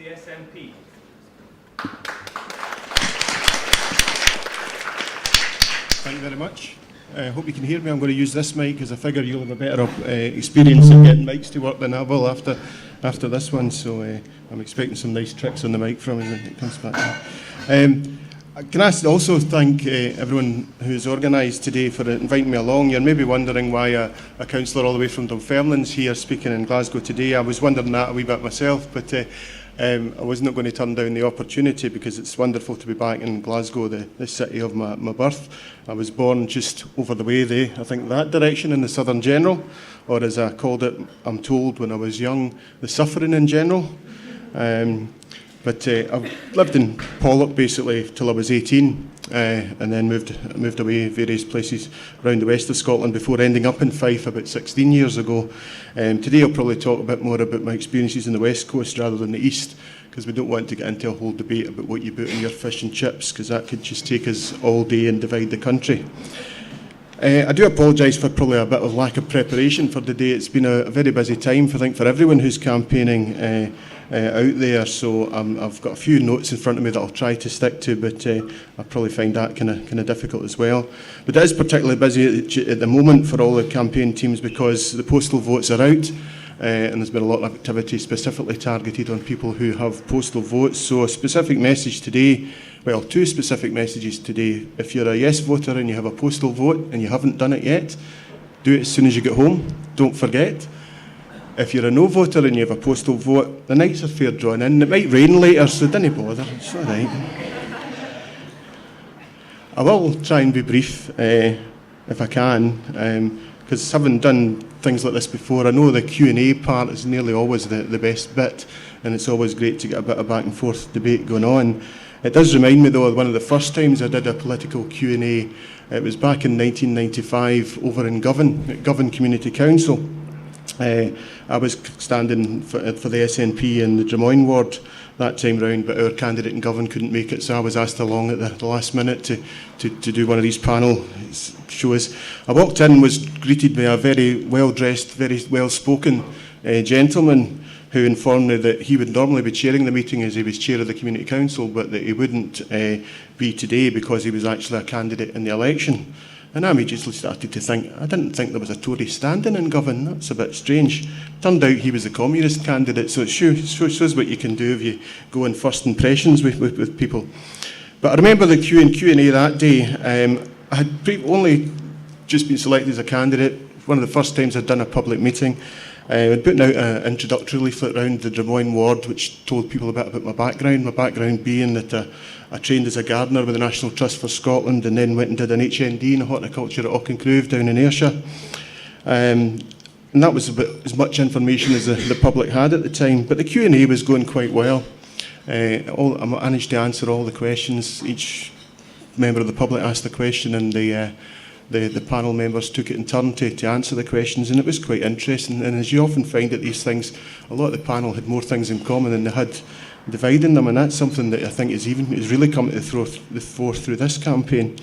the SNP. Thank you very much. I hope you can hear me. I'm going to use this mic because I figure you'll have a better experience of getting mics to work than I will after this one. So I'm expecting some nice tricks on the mic from me when it comes back. Can I also thank everyone who's organised today for inviting me along. You're maybe wondering why a councillor all the way from Dunfermline's here speaking in Glasgow today. I was wondering that a wee bit myself, but I was not going to turn down the opportunity because it's wonderful to be back in Glasgow, the city of my birth. I was born just over the way there, I think that direction in the Southern General, or as I called it, I'm told when I was young, the Suffering in General. But I've lived in Pollock basically till I was 18 and then moved away various places around the west of Scotland before ending up in Fife about 16 years ago. Today I'll probably talk a bit more about my experiences in the west coast rather than the east, because we don't want to get into a whole debate about what you put in your fish and chips, because that could just take us all day and divide the country. I do apologise for probably a bit of lack of preparation for the day. It's been a very busy time, I think, for everyone who's campaigning out there, so I've got a few notes in front of me that I'll try to stick to, but I'll probably find that kind of difficult as well. But it is particularly busy at the moment for all the campaign teams because the postal votes are out, and there's been a lot of activity specifically targeted on people who have postal votes. So a specific message today, well, two specific messages today. If you're a yes voter and you have a postal vote and you haven't done it yet, do it as soon as you get home, don't forget. If you're a no voter and you have a postal vote, the nights are fair drawn in. It might rain later, so don't bother, it's all right. I will try and be brief if I can, because having done things like this before, I know the Q&A part is nearly always the best bit, and it's always great to get a bit of back and forth debate going on. It does remind me, though, of one of the first times I did a political Q&A. It was back in 1995 over in Govan, at Govan Community Council. I was standing for the SNP in the Drummoyne ward that time round, but our candidate in Govan couldn't make it, so I was asked along at the last minute to do one of these panel shows. I walked in, was greeted by a very well-dressed, very well-spoken gentleman who informed me that he would normally be chairing the meeting as he was chair of the Community Council, but that he wouldn't be today because he was actually a candidate in the election. And I immediately started to think, I didn't think there was a Tory standing in Govan. That's a bit strange. Turned out he was a communist candidate, so it shows what you can do if you go in first impressions with people. But I remember the Q&A that day. I had only just been selected as a candidate. One of the first times I'd done a public meeting. I'd put out an introductory leaflet around the Drummoyne ward, which told people a bit about my background being that I trained as a gardener with the National Trust for Scotland and then went and did an HND in horticulture at Auchincruive down in Ayrshire. And that was about as much information as the public had at the time, but the Q&A was going quite well. I managed to answer all the questions. Each member of the public asked a question, and the panel members took it in turn to answer the questions, and it was quite interesting. And as you often find at these things, a lot of the panel had more things in common than they had dividing them, and that's something that I think is really come to the fore through this campaign.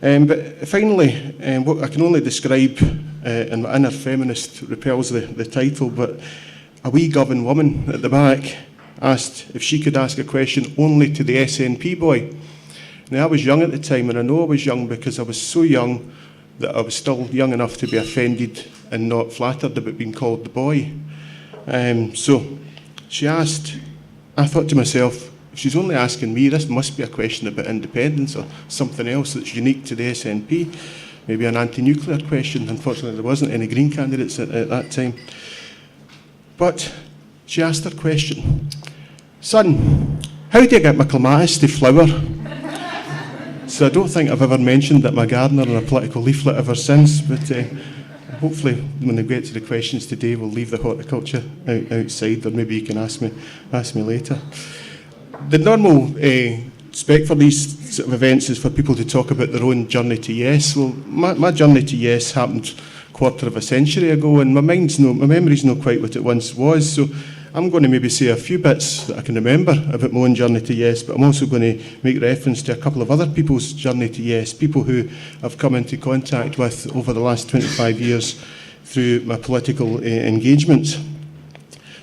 But finally, what I can only describe, and my inner feminist repels the title, but a wee Govan woman at the back asked if she could ask a question only to the SNP boy. Now, I was young at the time, and I know I was young because I was so young that I was still young enough to be offended and not flattered about being called the boy. So she asked, I thought to myself, if she's only asking me, this must be a question about independence or something else that's unique to the SNP, maybe an anti-nuclear question. Unfortunately, there wasn't any Green candidates at that time. But she asked her question, son, how do you get my clematis to flower? So I don't think I've ever mentioned that I'm a gardener in a political leaflet ever since, but hopefully when we get to the questions today, we'll leave the horticulture outside, or maybe you can ask me later. The normal spec for these sort of events is for people to talk about their own journey to yes. Well, my journey to yes happened a quarter of a century ago, and my memory's not quite what it once was, so I'm going to maybe say a few bits that I can remember about my own journey to yes, but I'm also going to make reference to a couple of other people's journey to yes, people who I've come into contact with over the last 25 years through my political engagement.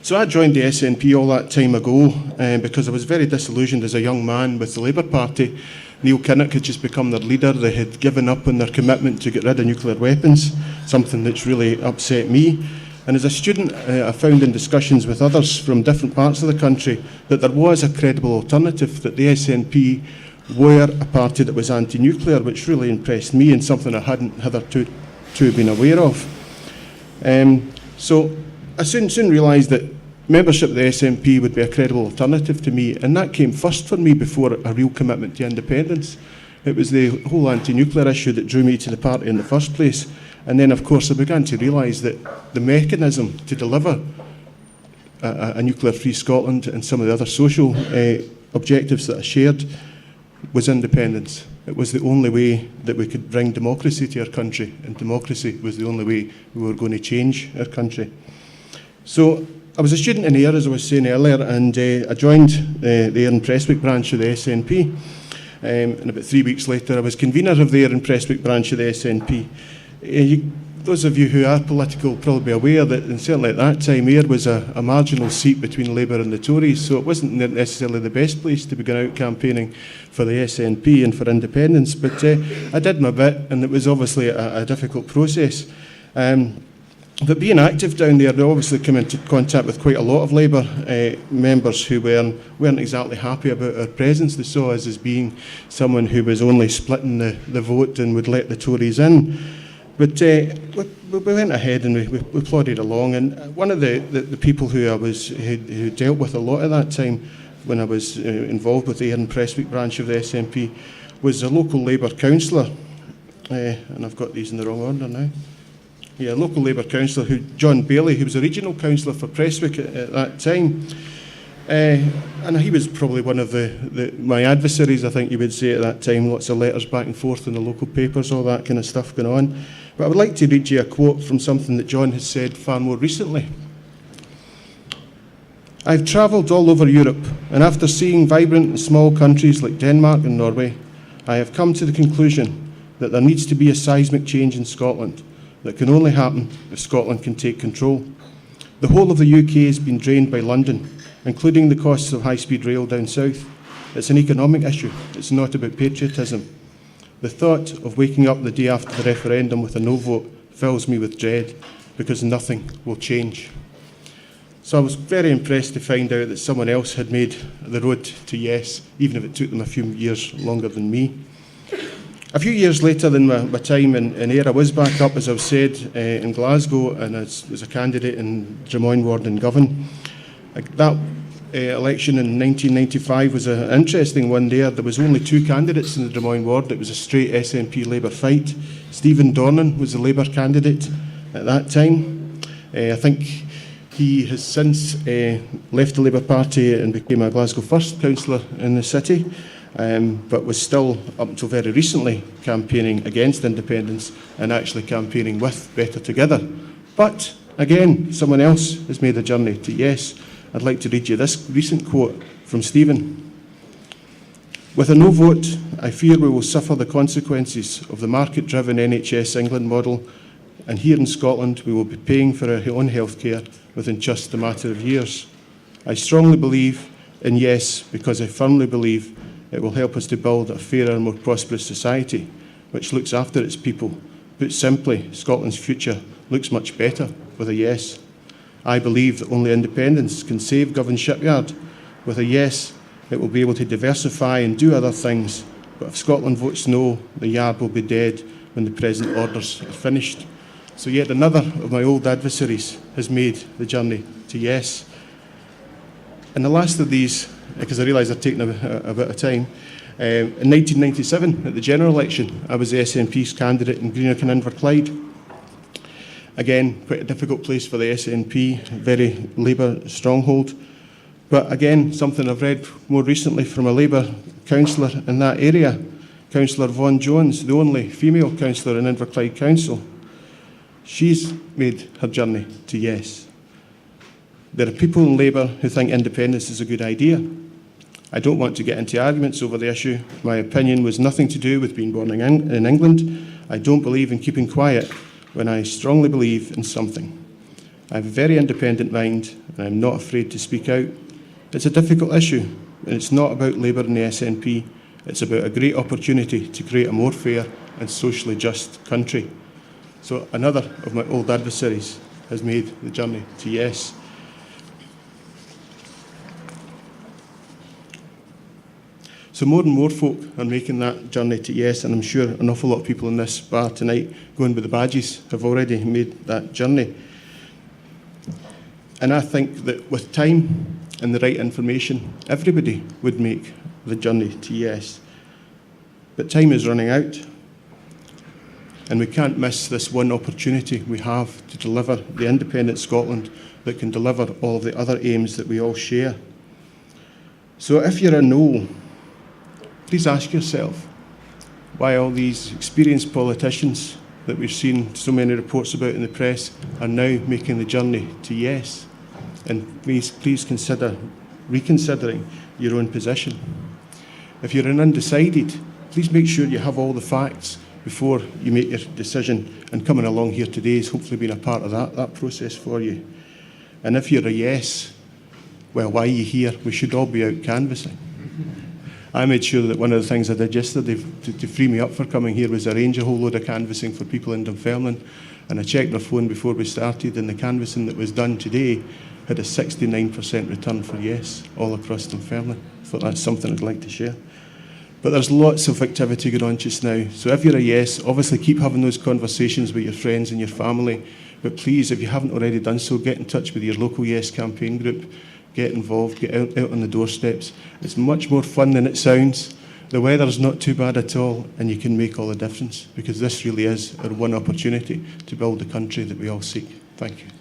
So I joined the SNP all that time ago because I was very disillusioned as a young man with the Labour Party. Neil Kinnock had just become their leader. They had given up on their commitment to get rid of nuclear weapons, something that's really upset me. And as a student, I found in discussions with others from different parts of the country that there was a credible alternative, that the SNP were a party that was anti-nuclear, which really impressed me and something I hadn't hitherto been aware of. So I soon realised that membership of the SNP would be a credible alternative to me, and that came first for me before a real commitment to independence. It was the whole anti-nuclear issue that drew me to the party in the first place. And then, of course, I began to realise that the mechanism to deliver a nuclear-free Scotland and some of the other social objectives that I shared was independence. It was the only way that we could bring democracy to our country, and democracy was the only way we were going to change our country. So I was a student in Ayr, as I was saying earlier, and I joined the Ayr and Prestwick branch of the SNP. And about 3 weeks later, I was convener of the Ayr and Prestwick branch of the SNP. Those of you who are political will probably be aware that, and certainly at that time, Ayr was a marginal seat between Labour and the Tories, so it wasn't necessarily the best place to be going out campaigning for the SNP and for independence, but I did my bit, and it was obviously a difficult process. But being active down there, they obviously came into contact with quite a lot of Labour members who weren't exactly happy about our presence. They saw us as being someone who was only splitting the vote and would let the Tories in. But we went ahead and we plodded along. And one of the people who dealt with a lot at that time, when I was involved with the Ayr and Prestwick branch of the SNP, was a local Labour councillor. And I've got these in the wrong order now. Yeah, a local Labour councillor, John Bailey, who was a regional councillor for Prestwick at that time. And he was probably one of my adversaries, I think you would say, at that time. Lots of letters back and forth in the local papers, all that kind of stuff going on. But I would like to read you a quote from something that John has said far more recently. "I've travelled all over Europe, and after seeing vibrant and small countries like Denmark and Norway, I have come to the conclusion that there needs to be a seismic change in Scotland that can only happen if Scotland can take control. The whole of the UK has been drained by London, including the costs of high-speed rail down south. It's an economic issue. It's not about patriotism. The thought of waking up the day after the referendum with a no vote fills me with dread, because nothing will change." So I was very impressed to find out that someone else had made the road to yes, even if it took them a few years longer than me. A few years later than my time in Ayr, I was back up, as I've said, in Glasgow, and as a candidate in Drummoyne Ward in Govan. That election in 1995 was an interesting one there. There was only two candidates in the Drummoyne Ward. It was a straight SNP Labour fight. Stephen Dornan was the Labour candidate at that time. I think he has since left the Labour Party and became a Glasgow First councillor in the city. But was still, up until very recently, campaigning against independence and actually campaigning with Better Together. But, again, someone else has made a journey to yes. I'd like to read you this recent quote from Stephen. "With a no vote, I fear we will suffer the consequences of the market-driven NHS England model, and here in Scotland we will be paying for our own healthcare within just a matter of years. I strongly believe in yes, because I firmly believe it will help us to build a fairer and more prosperous society, which looks after its people. Put simply, Scotland's future looks much better with a yes. I believe that only independence can save Govan Shipyard. With a yes, it will be able to diversify and do other things, but if Scotland votes no, the yard will be dead when the present orders are finished." So yet another of my old adversaries has made the journey to yes. And the last of these, because I realise I've taken a bit of time, in 1997, at the general election, I was the SNP's candidate in Greenock and Inverclyde. Again, quite a difficult place for the SNP, very Labour stronghold. But again, something I've read more recently from a Labour councillor in that area, Councillor Vaughan Jones, the only female councillor in Inverclyde Council. She's made her journey to yes. There are people in Labour who think independence is a good idea. I don't want to get into arguments over the issue. My opinion was nothing to do with being born in England. I don't believe in keeping quiet when I strongly believe in something. I have a very independent mind and I'm not afraid to speak out. It's a difficult issue and it's not about Labour and the SNP. It's about a great opportunity to create a more fair and socially just country. So another of my old adversaries has made the journey to yes. So more and more folk are making that journey to yes, and I'm sure an awful lot of people in this bar tonight going with the badges have already made that journey. And I think that with time and the right information, everybody would make the journey to yes. But time is running out, and we can't miss this one opportunity we have to deliver the independent Scotland that can deliver all of the other aims that we all share. So if you're a no, please ask yourself why all these experienced politicians that we've seen so many reports about in the press are now making the journey to yes. And please consider reconsidering your own position. If you're an undecided, please make sure you have all the facts before you make your decision, and coming along here today has hopefully been a part of that process for you. And if you're a yes, well, why are you here? We should all be out canvassing. I made sure that one of the things I did yesterday to free me up for coming here was arrange a whole load of canvassing for people in Dunfermline, and I checked my phone before we started, and the canvassing that was done today had a 69% return for yes all across Dunfermline. I thought that's something I'd like to share. But there's lots of activity going on just now. So if you're a yes, obviously keep having those conversations with your friends and your family. But please, if you haven't already done so, get in touch with your local yes campaign group. Get involved, get out on the doorsteps. It's much more fun than it sounds. The weather's not too bad at all, and you can make all the difference, because this really is our one opportunity to build the country that we all seek. Thank you.